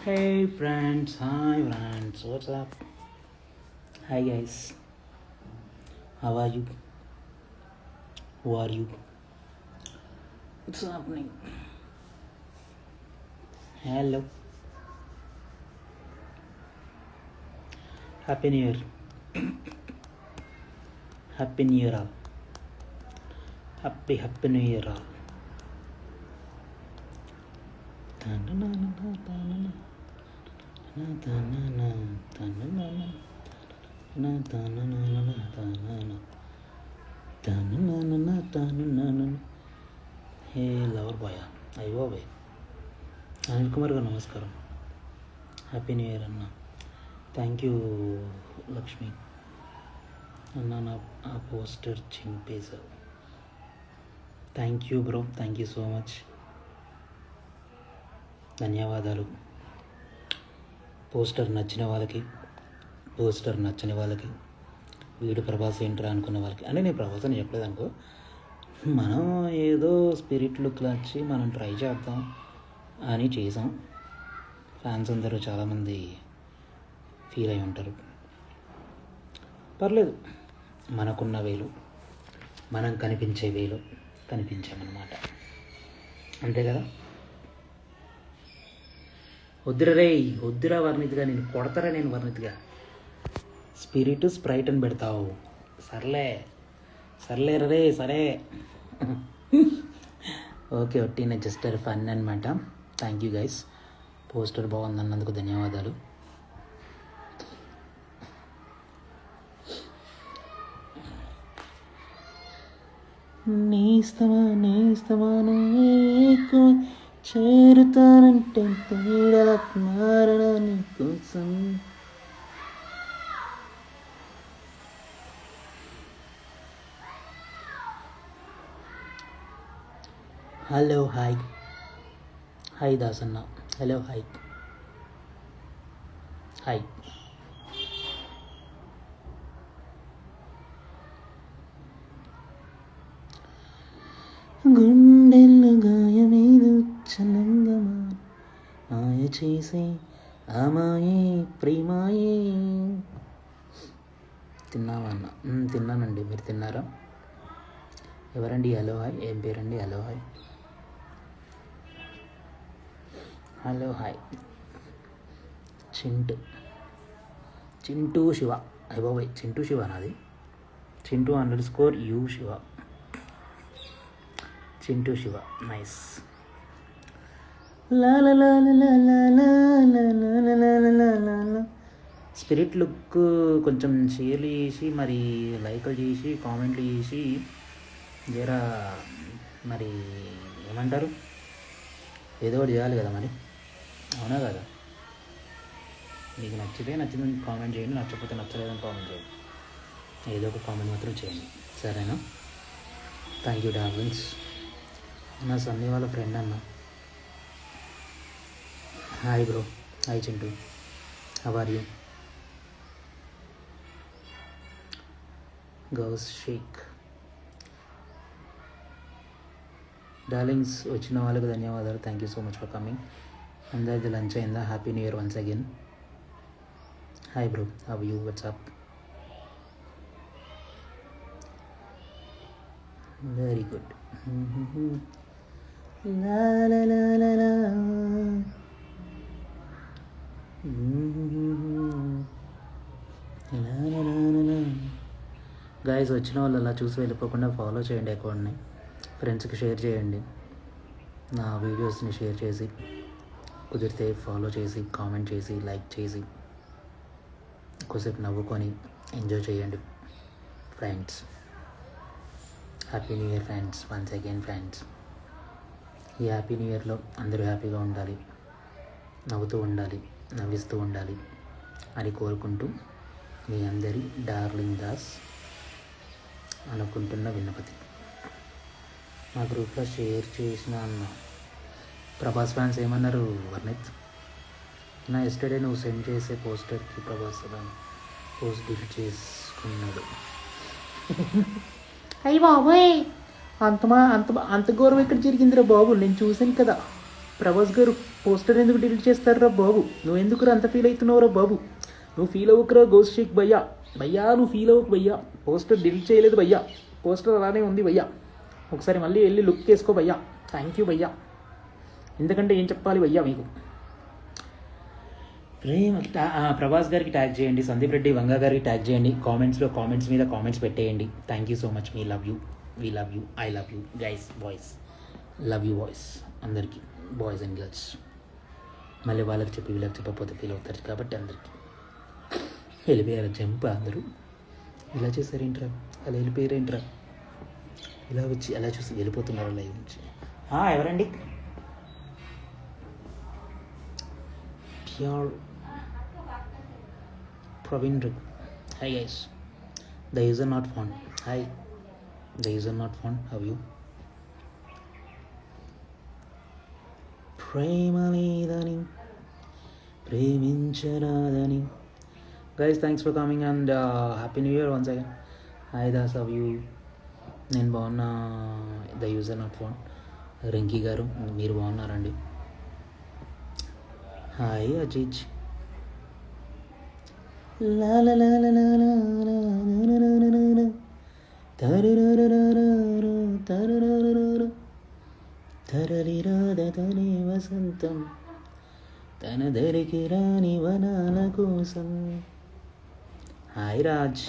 Hey friends, hi friends, what's up? Hi guys, how are you? Who are you? What's happening? Hello, Happy New Year, Happy New Year all, Happy New Year all. Hey lover boy అయ్యో boy Anil Kumar గారు నమస్కారం. Happy new year అన్న. Thank you Lakshmi అన్న. నా ఆ poster చింపేశావు. Thank you bro, thank you so much, ధన్యవాదాలు. Poster నచ్చిన వాళ్ళకి, పోస్టర్ నచ్చని వాళ్ళకి, వీడు ప్రభాస్ ఏంట్రా అనుకున్న వాళ్ళకి, అంటే నేను ప్రభాస్ అని చెప్పలేదు అనుకో, మనం ఏదో స్పిరిట్ లుక్లో వచ్చి మనం ట్రై చేద్దాం అని చేసాం. ఫ్యాన్స్ అందరూ చాలామంది ఫీల్ అయి ఉంటారు. పర్లేదు, మనకున్న వేలు, మనం కనిపించే వేలు కనిపించామన్నమాట, అంతే కదా. వద్దురా రే, వద్దురా వర్ణిత్గా, నేను కొడతారా నేను వర్ణిత్గా. స్పిరిట్ స్ప్రైట్ అని పెడతావు. సర్లే సర్లే రే, సరే ఓకే, ఒట్టిన జస్ట్ ఫన్ అనమాట. Thank you guys. పోస్టర్ బాగుందన్నందుకు ధన్యవాదాలు. నేస్తమాను చేరుతానంటే తేడలకు మారడానికి కోసం. Hello hi, hi Dasanna. Hello hi hi. గుండెల్లో గాయమేదో చల్లంగా మాయ చేసే ఆమాయే ప్రేమాయే. తిన్నావా అన్న? తిన్నానండి, మీరు తిన్నారా? ఎవరండి హలో హాయ్? ఏం పేరండి hello hi? Hello hi. Chintu Shiva. అయ్య బాబాయ్, చింటూ శివ నాది. చింటూ_యూ శివ. చింటూ శివ, నైస్. స్పిరిట్ లుక్ కొంచెం షేర్లు చేసి, మరి లైక్లు చేసి, కామెంట్లు చేసి, జరా మరి ఏమంటారు, ఏదో ఒకటి చేయాలి కదా మరి, అవునా కదా. మీకు నచ్చితే నచ్చిందని కామెంట్ చేయండి, నచ్చకపోతే నచ్చలేదని కామెంట్ చేయండి, ఏదో ఒక కామెంట్ మాత్రం చేయండి, సరేనా. Thank you darlings. నా సన్నీ వాళ్ళ ఫ్రెండ్ అన్న. Hi bro, hi Chintu, how are you? Ghouse Sheikh. Darlings, వచ్చిన వాళ్ళకి ధన్యవాదాలు. Thank you so much for coming. అందరిది లంచ్ అయిందా? Happy new year once again. Hi bro, how you? What's up? Very good. Guys, వచ్చిన వాళ్ళు అలా చూసి వెళ్ళిపోకుండా ఫాలో చేయండి అకౌంట్ని, ఫ్రెండ్స్కి షేర్ చేయండి, నా వీడియోస్ని షేర్ చేసి, కుదిరితే ఫాలో చేసి, కామెంట్ చేసి, లైక్ చేసి, కొద్దిసేపు నవ్వుకొని ఎంజాయ్ చేయండి friends. Happy new year friends, once again friends. ఈ హ్యాపీ న్యూ ఇయర్లో అందరూ హ్యాపీగా ఉండాలి, నవ్వుతూ ఉండాలి, నవ్విస్తూ ఉండాలి అని కోరుకుంటూ, మీ అందరి డార్లింగ్ దాస్ అనుకుంటున్న విన్నపతి. మా గ్రూప్లో షేర్ చేసిన అన్న ప్రభాస్ ఫ్యాన్స్ ఏమన్నారు వర్ణిత్? నా ఎస్టర్డే నువ్వు సెండ్ చేసే పోస్టర్కి ప్రభాస్ పోస్ట్ డిలీట్ చేసుకున్నాడు. అయ్యి బాబోయ్, అంత ఘోరం ఎక్కడ జరిగిందిరా బాబు, నేను చూశాను కదా ప్రభాస్ గారు. పోస్టర్ ఎందుకు డిలీట్ చేస్తారా బాబు? నువ్వు ఎందుకు అంత ఫీల్ అవుతున్నావురా బాబు? నువ్వు ఫీల్ అవ్వకురా గోస్ట్ షేక్ భయ్యా. భయ్యా నువ్వు ఫీల్ అవ్వకు భయ్యా. పోస్టర్ డిలీట్ చేయలేదు భయ్యా, పోస్టర్ అలానే ఉంది భయ్యా. ఒకసారి మళ్ళీ వెళ్ళి లుక్ వేసుకో భయ్యా. థ్యాంక్ యూ భయ్యా. ఎందుకంటే ఏం చెప్పాలి భయ్యా మీకు. ప్రేమ ప్రభాస్ గారికి ట్యాగ్ చేయండి, సందీప్ రెడ్డి వంగ గారికి ట్యాగ్ చేయండి, కామెంట్స్ మీద కామెంట్స్ పెట్టేయండి. Thank you so much. Me love you, we love you, I love you guys, boys love you boys అందరికీ, బాయ్స్ అండ్ గర్ల్స్. మళ్ళీ వాళ్ళకి చెప్పి వీళ్ళకి చెప్పకపోతే ఫీల్ అవుతారు కాబట్టి అందరికీ వెళ్ళిపోయారు జంప్. అందరూ ఇలా చేశారేంట్రా, అలా వెళ్ళిపోయారేంట్రా, ఇలా వచ్చి అలా చూసి వెళ్ళిపోతున్నారు లైవ్ నుంచి. ఎవరండి? Pure Praveen Reddy. Hi guys, the user not found. Hi, the user not found. How you? ప్రేమ లేదని ప్రేమించరాదని. Guys, thanks for coming and happy new year once again. Hi Das, how you? నేను బాగున్నా. The user not phone. Rinki గారు మీరు బాగున్నారండి? Hi Aziz. తరలిరాదనే వసంతం తన దరికి రాని వనాల కోసం. హాయ్ రాజ్.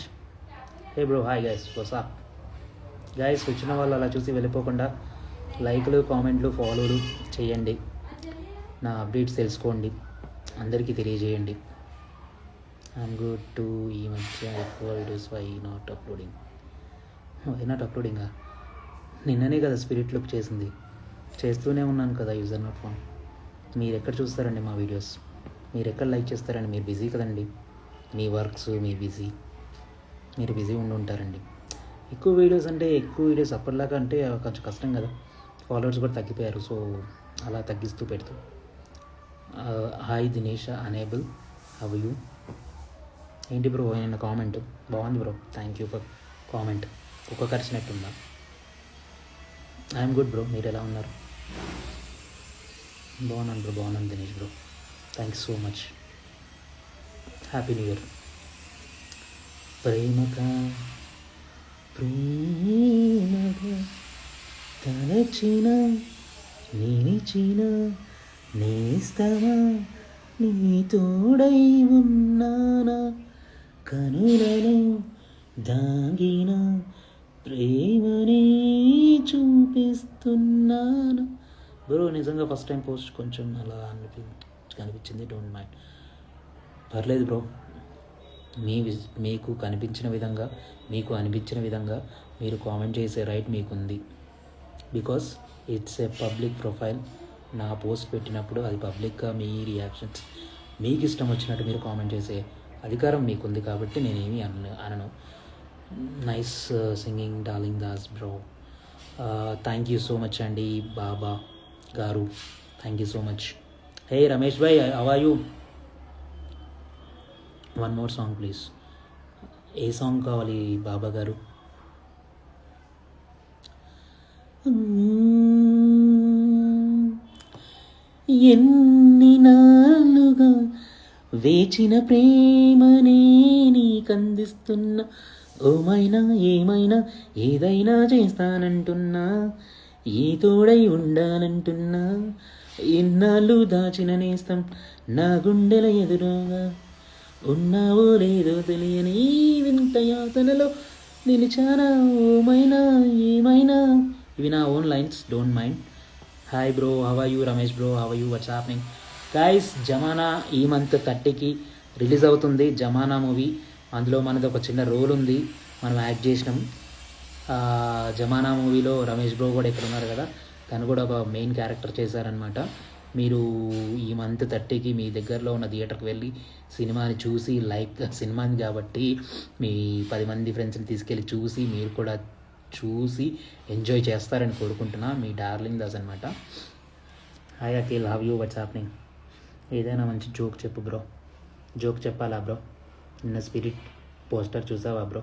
హే bro, hi guys, what's up guys? వచ్చిన వాళ్ళు అలా చూసి వెళ్ళిపోకుండా లైక్లు, కామెంట్లు, ఫాలోలు చేయండి. నా అప్డేట్స్ తెలుసుకోండి, అందరికీ తెలియజేయండి. I'm good to. ఈ మధ్య ఎక్కువ వీడియోస్ వై నాట్ అప్లోడింగా? నిన్ననే కదా స్పిరిట్ లుక్ చేసింది, చేస్తూనే ఉన్నాను కదా యూజర్ నాట్ ఫోన్. మీరు ఎక్కడ చూస్తారండి మా వీడియోస్? మీరు ఎక్కడ లైక్ చేస్తారండి? మీరు బిజీ కదండి, మీ వర్క్స్, మీరు బిజీ ఉండి ఉంటారండి. ఎక్కువ వీడియోస్ అప్పటిలాగా అంటే కొంచెం కష్టం కదా, ఫాలోవర్స్ కూడా తగ్గిపోయారు. సో అలా తగ్గిస్తూ పెడుతూ. Hi Dinesh unable, have you? ఏంటి బ్రో నిన్న కామెంట్ బాగుంది bro, thank you for comment. కుక్క కరిచినట్టుందా? ఐఎమ్ గుడ్ బ్రో, మీరు ఎలా ఉన్నారు? బాగున్నాను Dinesh bro, thanks so much. Happy new year. ప్రేమగా తలచిన నిలిచిన నేస్తమా నీ తోడై ఉన్నానా, కనులలో దాగిన ప్రేమనే చూపిస్తున్నాను. బ్రో నిజంగా ఫస్ట్ టైం పోస్ట్ కొంచెం అలా కనిపించింది, డోంట్ మైండ్. పర్లేదు బ్రో, మీకు కనిపించిన విధంగా, మీకు అనిపించిన విధంగా మీరు కామెంట్ చేసే రైట్ మీకుంది. Because it's a public profile. నా పోస్ట్ పెట్టినప్పుడు అది పబ్లిక్గా మీ రియాక్షన్స్, మీకు ఇష్టం వచ్చినట్టు మీరు కామెంట్ చేసే అధికారం మీకుంది కాబట్టి నేనేమి అనను. Nice singing darling Das bro. Thank you so much అండి Baba garu, thank you so much. Hey Ramesh bhai, how are you? One more song please. ఏ సాంగ్ కావాలి బాబా గారు? ఎన్ని నాళ్ళుగా వేచిన ప్రేమనే నీకందిస్తున్నా, ఓమైనా ఏమైనా ఏదైనా చేస్తానంటున్నా, ఈ తోడై ఉండాలంటున్నా, ఇన్నాళ్ళు దాచిన నేస్తం నా గుండెల ఎదురుగా ఉన్నావో లేదో తెలియని వింత యాతనలో నిలిచానా, ఓమైనా ఏమైనా. ఇవి నా own lines, don't mind. Hi bro, how are you? Ramesh bro, how are you? What's happening guys? Jamana ఈ మంత్ 30కి రిలీజ్ అవుతుంది. జమానా మూవీ, అందులో మనది ఒక చిన్న రోల్ ఉంది, మనం యాక్ట్ చేసినాం. జమానా మూవీలో రమేష్ బ్రో కూడా ఇక్కడ ఉన్నారు కదా, తను కూడా ఒక మెయిన్ క్యారెక్టర్ చేశారనమాట. మీరు ఈ మంత్ 30కి మీ దగ్గరలో ఉన్న థియేటర్కి వెళ్ళి సినిమాని చూసి, సినిమాని కాబట్టి మీ 10 మంది ఫ్రెండ్స్ని తీసుకెళ్ళి చూసి, మీరు కూడా చూసి ఎంజాయ్ చేస్తారని కోరుకుంటున్నా. మీ డార్లింగ్ దాస్ అనమాట. Hi Akhil, how you? What's happening? ఏదైనా మంచి జోక్ చెప్పు బ్రో. జోక్ చెప్పాలా బ్రో? నిన్న స్పిరిట్ పోస్టర్ చూసావా బ్రో?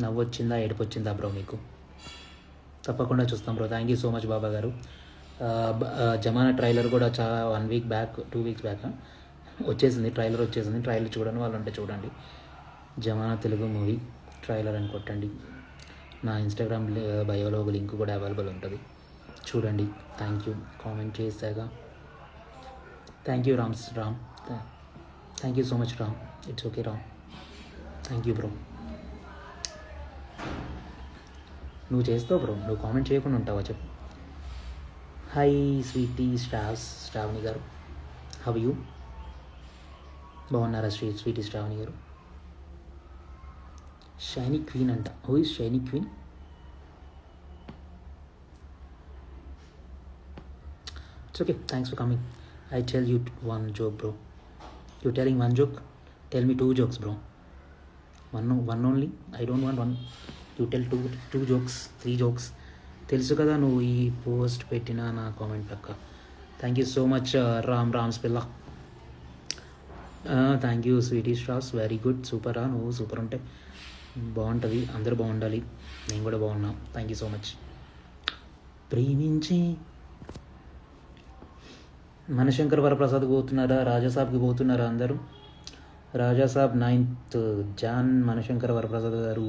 నవ్వు వచ్చిందా, ఏడుపు వచ్చిందా బ్రో మీకు? తప్పకుండా చూస్తాం bro. Thank you so much Baba గారు. జమానా ట్రైలర్ కూడా 1 వీక్ బ్యాక్ 2 వీక్స్ బ్యాక్ వచ్చేసింది. ట్రైలర్ చూడని వాళ్ళు ఉంటే చూడండి. జమానా తెలుగు మూవీ ట్రైలర్ అని కొట్టండి. నా ఇన్స్టాగ్రామ్ బయోలో ఒక లింక్ కూడా అవైలబుల్ ఉంటుంది, చూడండి. థ్యాంక్ యూ కామెంట్ చేశాక. Thank you Ram. Thank you so much Ram. It's okay Ram. Thank you bro. నువ్వు చేస్తావు బ్రో, నువ్వు కామెంట్ చేయకుండా ఉంటావా చెప్పు. హాయ్ స్వీటీ శ్రావణి గారు, హవ్ యూ? బాగున్నారా స్వీటీ శ్రావణి గారు? షైనీ క్వీన్ అంట. Who is shiny queen? It's okay, thanks for coming. I tell you one joke, bro. You telling one joke? Tell me 2 jokes, bro. One only. I don't want one. You tell two jokes, 3 jokes. తెలుసు కదా నువ్వు ఈ post పెట్టిన నా comment పక్క. Thank you so much రామ్స్ పిల్ల. Thank you sweety stars. Very good, సూపరా. నువ్వు సూపర్ ఉంటే బాగుంటుంది, అందరూ బాగుండాలి, నేను కూడా బాగున్నా. Thank you so much. ప్రేమించి మనశంకర్ వరప్రసాద్ పోతున్నారా? రాజాసాబ్కి పోతున్నారా అందరూ? రాజాసాబ్ 9th జాన్, మనశంకర్ వరప్రసాద్ గారు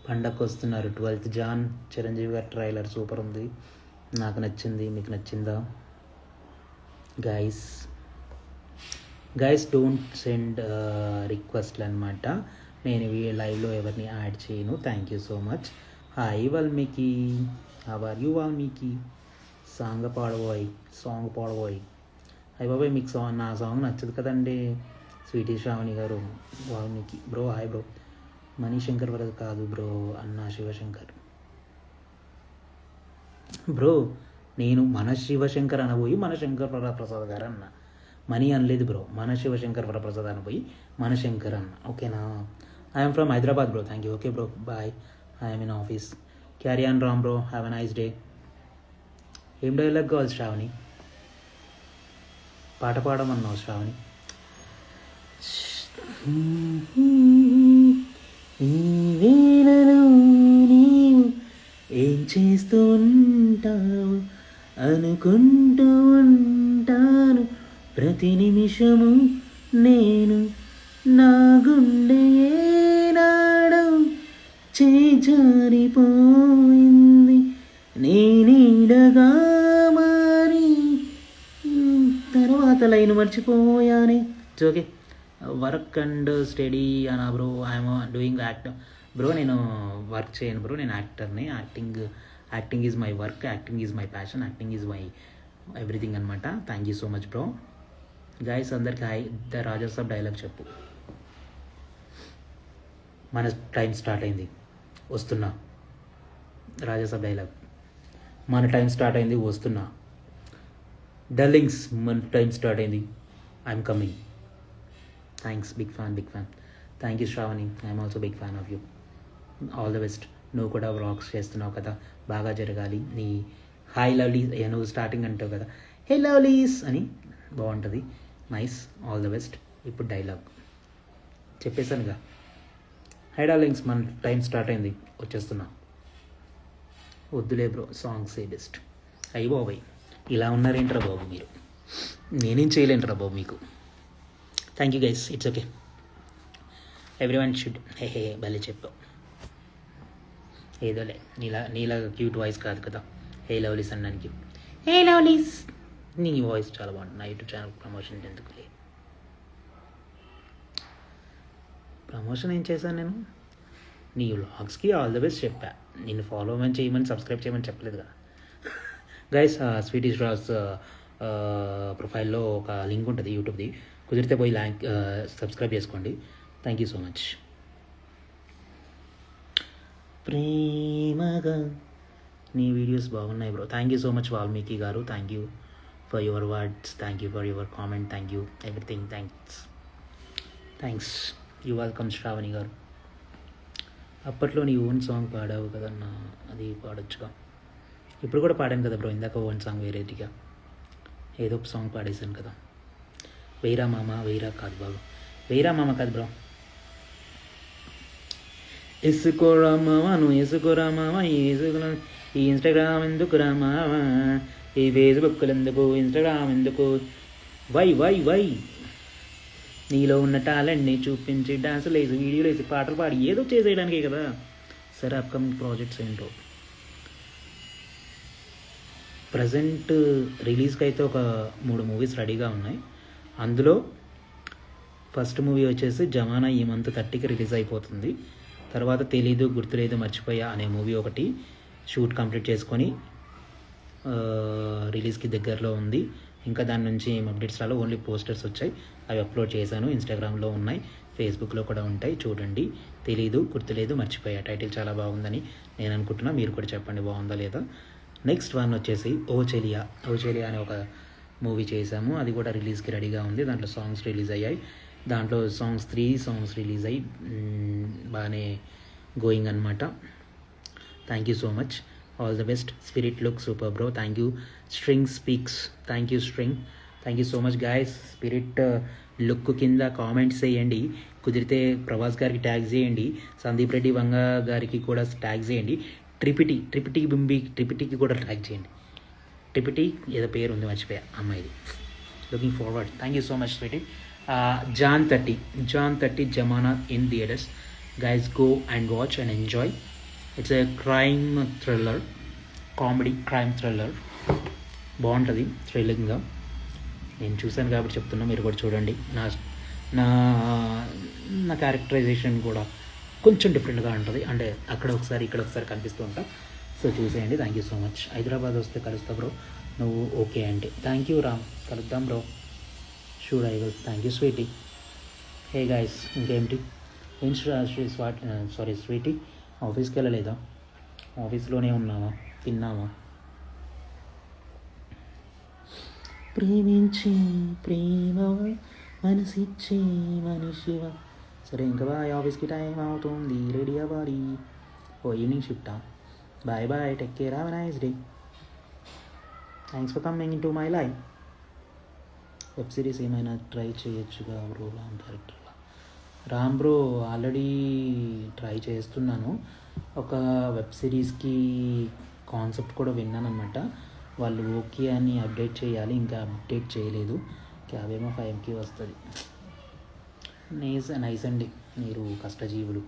పండగకు వస్తున్నారు 12th జాన్. చిరంజీవి గారి ట్రైలర్ సూపర్ ఉంది, నాకు నచ్చింది. మీకు నచ్చిందా? గైస్ డోంట్ సెండ్ రిక్వెస్ట్లు అనమాట. నేను లైవ్లో ఎవరిని యాడ్ చేయను. Thank you so much. Hi Valmiki, how are you Valmiki? Song పాడబోయ్. అయ్య బాబాయ్, మీకు నా సాంగ్ నచ్చదు కదండి. Sweetie Shravani garu, Valmiki bro. Hi bro. Manishankar Varada కాదు బ్రో, అన్నా శివశంకర్ బ్రో. నేను మన శివశంకర్ అనబోయి మనశంకర్ వరప్రసాద్ గారు అన్న. మనీ అనలేదు బ్రో, మన శివశంకర్ వరప్రసాద్ అనబోయి మనశంకర్ అన్న. ఓకేనా? I'm from Hyderabad bro. Thank you. Okay bro, bye. I'm in office. Carry on Ram bro. Have a nice day. ఏం డైలాగ్ కావాలి శ్రావణి? పాట పాడమన్నావు శ్రావణి. నీవు ఏం చేస్తూ ఉంటావు అనుకుంటూ ఉంటాను ప్రతి నిమిషము నేను. నా గుండె ఏనాడో చేజారిపోయింది నేనీడగా మారి. తర్వాత లైన్ మర్చిపోయానే. It's okay. Work and study అనా బ్రో? I'm doing actor bro. నేను వర్క్ చేయను బ్రో, నేను యాక్టర్ని. Acting is my work, acting is my passion, acting is my everything అనమాట. Thank you so much bro. Guys అందరికి హాయ్. ద రాజాసాబ్ డైలాగ్ చెప్పు. మన టైం స్టార్ట్ అయింది, వస్తున్నా. రాజాసాబ్ డైలాగ్. మన టైం స్టార్ట్ అయింది, వస్తున్నా. డర్లింగ్స్, మన టైం స్టార్ట్ అయింది, I'm coming. Thanks, big fan. Thank you Shravani. I'm also big fan of you. All the best. నువ్వు కూడా వ్లాగ్స్ చేస్తున్నావు కదా, బాగా జరగాలి. నీ హాయ్ లవ్లీస్, నువ్వు స్టార్టింగ్ అంటావు కదా హే లవ్లీస్ అని, బాగుంటుంది. Nice, all the best. ఇప్పుడు డైలాగ్ చెప్పేశానుగా. హై డార్లింగ్స్, మన టైం స్టార్ట్ అయింది, వచ్చేస్తున్నా. వద్దులే బ్రో, సాంగ్స్ ఏ బెస్ట్. అయ్యి బాబాయ్, ఇలా ఉన్నారేంట్రా బాబు మీరు? నేనేం చేయలేంట్రా బాబు మీకు. Thank you guys. It's okay. Everyone should. Hey భలే చెప్పావు. ఏదోలే, నీలా క్యూట్ వాయిస్ కాదు కదా హే లవ్లీస్ అన్నానికి. హే లవ్లీస్, నీ వాయిస్ చాలా బాగుంటుంది. నా యూట్యూబ్ ఛానల్ ప్రమోషన్ ఎందుకులే. ప్రమోషన్ ఏం చేశాను నేను? నీ వ్లాగ్స్కి ఆల్ ద బెస్ట్ చెప్పా. నిన్ను ఫాలో చేయమని సబ్స్క్రైబ్ చేయమని చెప్పలేదు కదా గైస్. స్వీటీ స్టార్స్ ప్రొఫైల్లో ఒక లింక్ ఉంటుంది యూట్యూబ్ది, కుదిరితే పోయి సబ్స్క్రైబ్ చేసుకోండి. Thank you so much. ప్రేమగా నీ వీడియోస్ బాగున్నాయి bro. Thank you so much Valmiki గారు. Thank you for your words, thank you for your comment, thank you everything. Thanks. You welcome Sravani గారు. అప్పట్లో నీ ఓన్ సాంగ్ పాడావు కదన్నా, అది పాడొచ్చుగా. ఇప్పుడు కూడా పాడాను కదా బ్రో, ఇందాక ఓన్ సాంగ్ వేరేటిగా ఏదో ఒక సాంగ్ పాడేశాను కదా. వెయ్యిరా మామ, వెయ్యిరా కాదు బాబు, వెయ్యిరా మామ కాదు బ్రో. ఎసుకోరా మామ, నువ్వు ఎసుకోరా మామ, ఈ ఇన్స్టాగ్రామ్ ఎందుకురా మామ, ఈ ఫేస్బుక్లు ఎందుకు, ఇన్స్టాగ్రామ్ ఎందుకు, వై నీలో ఉన్న టాలెంట్ని చూపించి డాన్సులు వేసి వీడియోలు వేసి పాటలు పాడి ఏదో చేసేయడానికే కదా. సరే, అప్కమింగ్ ప్రాజెక్ట్స్ ఏంటో. ప్రజెంట్ రిలీజ్కి అయితే ఒక 3 మూవీస్ రెడీగా ఉన్నాయి. అందులో ఫస్ట్ మూవీ వచ్చేసి జమానా ఈ మంత్ 30కి రిలీజ్ అయిపోతుంది. తర్వాత తెలీదు గుర్తులేదు మర్చిపోయా అనే మూవీ ఒకటి షూట్ కంప్లీట్ చేసుకొని రిలీజ్కి దగ్గరలో ఉంది. ఇంకా దాని నుంచి ఏం అప్డేట్స్ రాలో, ఓన్లీ పోస్టర్స్ వచ్చాయి, అవి అప్లోడ్ చేశాను. ఇన్స్టాగ్రామ్లో ఉన్నాయి, ఫేస్బుక్లో కూడా ఉంటాయి, చూడండి. తెలీదు గుర్తులేదు మర్చిపోయా టైటిల్ చాలా బాగుందని నేను అనుకుంటున్నా. మీరు కూడా చెప్పండి బాగుందా లేదా. నెక్స్ట్ వన్ వచ్చేసి ఓ చెలియా అనే ఒక మూవీ చేశాము. అది కూడా రిలీజ్కి రెడీగా ఉంది. దాంట్లో సాంగ్స్ రిలీజ్ అయ్యాయి. దాంట్లో 3 సాంగ్స్ రిలీజ్ అయ్యి బాగానే గోయింగ్ అనమాట. Thank you so much. All the best. Spirit look super bro. Thank you. String speaks. Thank you string. Thank you so much guys. Spirit look కింద కామెంట్స్ చేయండి. కుదిరితే ప్రభాస్ గారికి tag చేయండి. సందీప్ రెడ్డి వంగ గారికి కూడా ట్యాగ్ చేయండి. ట్రిపిటీకి కూడా ట్యాగ్ చేయండి. ట్రిపిటీ ఏదో పేరు ఉంది మర్చిపోయా అమ్మాయిది. Looking forward. Thank you so much sweetie. John 30 జమానా in theatres. Guys go and watch and enjoy. It's a comedy crime thriller. బాగుంటుంది థ్రిల్లింగ్గా. నేను చూశాను కాబట్టి చెప్తున్నా, మీరు కూడా చూడండి. నా క్యారెక్టరైజేషన్ కూడా కొంచెం డిఫరెంట్గా ఉంటుంది, అంటే అక్కడ ఒకసారి ఇక్కడ ఒకసారి కనిపిస్తూ ఉంటా. సో చూసేయండి. Thank you so much. Hyderabad వస్తే కలుస్తా బ్రో. నువ్వు ఓకే అంటే థ్యాంక్ యూ రామ్. కలుద్దాం bro. Sure I will. Thank you sweetie. Hey guys, ఇంకేమిటి? స్వీటీ ఆఫీస్కి వెళ్ళలేదా? ఆఫీస్లోనే ఉన్నావా? తిన్నావా? ప్రేమించి ప్రేమ మనసిచ్చే మనిషివా. సరే ఇంకా బాయ్. ఆఫీస్కి టైం అవుతుంది, రెడీ అవ్వాలి. ఓ ఈవినింగ్ షిఫ్టా? Bye bye. Take care. Have a nice day. Thanks for coming in to my life. Web series ఏమైనా ట్రై చేయొచ్చుగా bro. Ram bro already try చేస్తున్నాను. ఒక వెబ్ సిరీస్కి కాన్సెప్ట్ కూడా విన్నాను అనమాట. వాళ్ళు ఓకే అని అప్డేట్ చేయాలి, ఇంకా అప్డేట్ చేయలేదు. క్యాబేమో 5కి వస్తుంది. నైస్ అండి, మీరు కష్టజీవులు.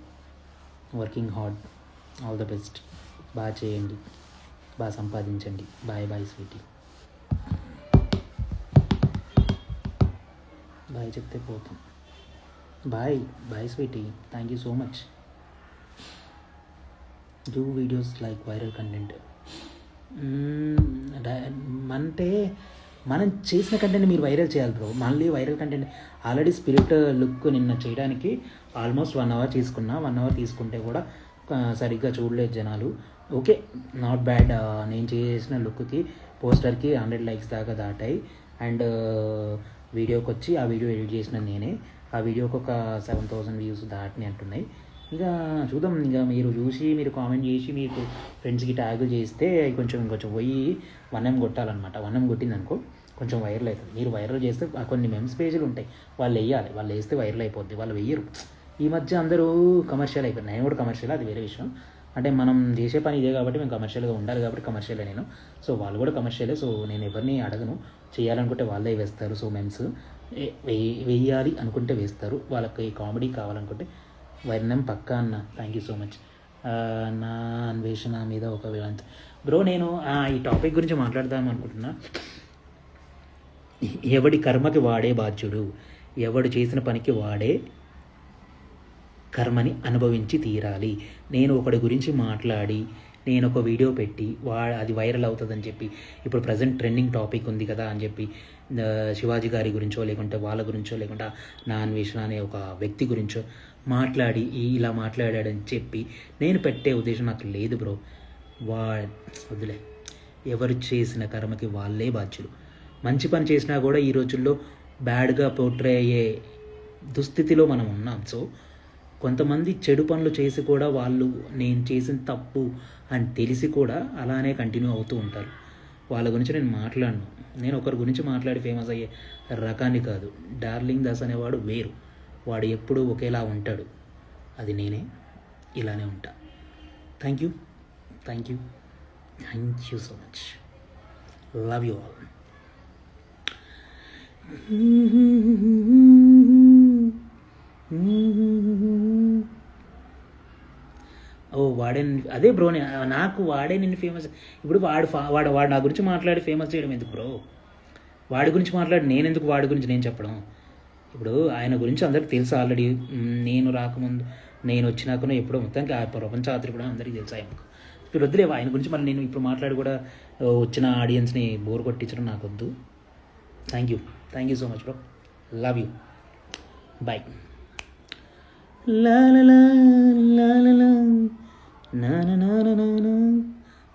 Working hard. All the best. బాగా చేయండి, బాగా సంపాదించండి. Bye bye sweetie. బాయ్ చెప్తే పోతాం. Bye sweetie. Thank you so much. Do videos like viral content. అంటే మనం చేసిన కంటెంట్ మీరు వైరల్ చేయాలి బ్రో. మళ్ళీ viral content already spirit look నిన్న చేయడానికి ఆల్మోస్ట్ 1 అవర్ తీసుకున్నా. 1 అవర్ తీసుకుంటే కూడా సరిగ్గా చూడలేదు జనాలు. Okay, not bad. నేను చేసిన లుక్కి పోస్టర్కి 100 లైక్స్ దాకా దాటాయి. అండ్ వీడియోకి వచ్చి ఆ వీడియో ఎడిట్ చేసిన నేనే. ఆ వీడియోకి ఒక 7,000 వ్యూస్ దాటిని అంటున్నాయి. ఇక చూద్దాం. ఇక మీరు చూసి మీరు కామెంట్ చేసి మీకు ఫ్రెండ్స్కి ట్యాగులు చేస్తే కొంచెం పోయి 1M కొట్టాలన్నమాట. 1M కొట్టిందనుకో కొంచెం వైరల్ అవుతుంది. మీరు వైరల్ చేస్తే కొన్ని మెమ్స్ పేజీలు ఉంటాయి, వాళ్ళు వేయాలి. వాళ్ళు వేస్తే వైరల్ అయిపోద్ది. వాళ్ళు వెయ్యరు. ఈ మధ్య అందరూ కమర్షియల్ అయిపోయింది. నేను కూడా కమర్షియల్, అది వేరే విషయం. అంటే మనం చేసే పని ఇదే కాబట్టి మేము కమర్షియల్గా ఉండాలి కాబట్టి కమర్షియలే నేను. సో వాళ్ళు కూడా కమర్షియలే. సో నేను ఎవరిని అడగను. చేయాలనుకుంటే వాళ్ళే వేస్తారు. సో మెమ్స్ వేయాలి అనుకుంటే వేస్తారు. వాళ్ళకి కామెడీ కావాలనుకుంటే వైరణం పక్కా అన్న. Thank you so much. నా అన్వేషణ మీద ఒక వేళంత బ్రో. నేను ఈ టాపిక్ గురించి మాట్లాడదాం అనుకుంటున్నా. ఎవడి కర్మకి వాడే బాధ్యుడు. ఎవడు చేసిన పనికి వాడే కర్మని అనుభవించి తీరాలి. నేను ఒకడి గురించి మాట్లాడి నేను ఒక వీడియో పెట్టి అది వైరల్ అవుతుందని చెప్పి, ఇప్పుడు ప్రజెంట్ ట్రెండింగ్ టాపిక్ ఉంది కదా అని చెప్పి శివాజీ గారి గురించో లేకుంటే వాళ్ళ గురించో లేకుంటే నా అన్వేషణ అనే ఒక వ్యక్తి గురించో మాట్లాడి ఇలా మాట్లాడాడని చెప్పి నేను పెట్టే ఉద్దేశం నాకు లేదు బ్రో. వదిలే. ఎవరు చేసిన కర్మకి వాళ్ళే బాధ్యులు. మంచి పని చేసినా కూడా ఈ రోజుల్లో బ్యాడ్గా పోర్ట్రే అయ్యే దుస్థితిలో మనం ఉన్నాం. సో కొంతమంది చెడు పనులు చేసి కూడా వాళ్ళు నేను చేసిన తప్పు అని తెలిసి కూడా అలానే కంటిన్యూ అవుతూ ఉంటారు. వాళ్ళ గురించి నేను మాట్లాడను. నేను ఒకరి గురించి మాట్లాడి ఫేమస్ అయ్యే రకాన్ని కాదు. డార్లింగ్ దాస్ అనేవాడు వేరు. వాడు ఎప్పుడూ ఒకేలా ఉంటాడు. అది నేనే, ఇలానే ఉంటా. Thank you so much. Love you all. ఓ వాడే అదే బ్రో, నాకు వాడే నిన్ను ఫేమస్. ఇప్పుడు వాడు నా గురించి మాట్లాడి ఫేమస్ చేయడం ఎందుకు బ్రో? వాడి గురించి మాట్లాడి నేను ఎందుకు వాడి గురించి నేను చెప్పడం? ఇప్పుడు ఆయన గురించి అందరికి తెలుసు ఆల్రెడీ. నేను రాకముందు, నేను వచ్చినాకనో ఎప్పుడో మొత్తానికి ఆ ప్రపంచ యాత్ర కూడా అందరికీ తెలుసు ఆయనకు. ఇప్పుడు వద్దులేవు ఆయన గురించి మళ్ళీ నేను ఇప్పుడు మాట్లాడి కూడా వచ్చిన ఆడియన్స్ని బోర్ కొట్టించడం నాకు వద్దు. Thank you so much bro. Love you. Bye.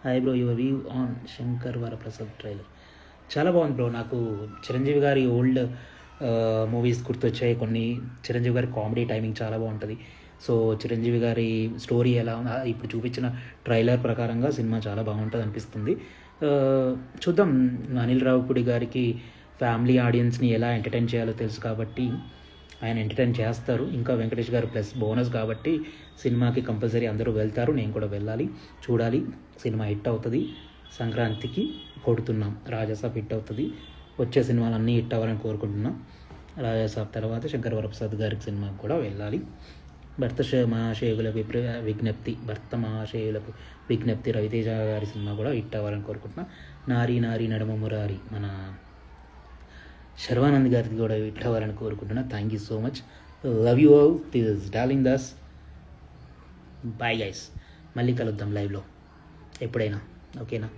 Hi bro, your view on Shankar Varaprasad trailer చాలా బాగుంది బ్రో. నాకు చిరంజీవి గారి ఓల్డ్ మూవీస్ గుర్తొచ్చాయి కొన్ని. చిరంజీవి గారి కామెడీ టైమింగ్ చాలా బాగుంటుంది. సో చిరంజీవి గారి స్టోరీ ఎలా ఇప్పుడు చూపించిన ట్రైలర్ ప్రకారంగా సినిమా చాలా బాగుంటుంది అనిపిస్తుంది. చూద్దాం. అనిల్ రావిపూడి గారికి ఫ్యామిలీ ఆడియన్స్ని ఎలా ఎంటర్టైన్ చేయాలో తెలుసు కాబట్టి ఆయన ఎంటర్టైన్ చేస్తారు. ఇంకా వెంకటేష్ గారు ప్లస్ బోనస్ కాబట్టి సినిమాకి కంపల్సరీ అందరూ వెళ్తారు. నేను కూడా వెళ్ళాలి, చూడాలి. సినిమా హిట్ అవుతుంది. సంక్రాంతికి కొడుతున్నాం. రాజాసాబ్ హిట్ అవుతుంది. వచ్చే సినిమాలు అన్నీ హిట్ అవ్వాలని కోరుకుంటున్నాం. రాజాసాబ్ తర్వాత శంకర్ వరప్రసాద్ గారికి సినిమాకి కూడా వెళ్ళాలి. భర్త మహాశయులకు విజ్ఞప్తి రవితేజ గారి సినిమా కూడా హిట్ అవ్వాలని కోరుకుంటున్నాం. నారీ నడమ మురారి మన శర్వానంద్ గారికి కూడా హిట్ అవ్వాలని కోరుకుంటున్నా. Thank you so much. Love you all. This is darling Das. Bye guys. మళ్ళీ కలుద్దాం లైవ్లో ఎప్పుడైనా. ఓకేనా?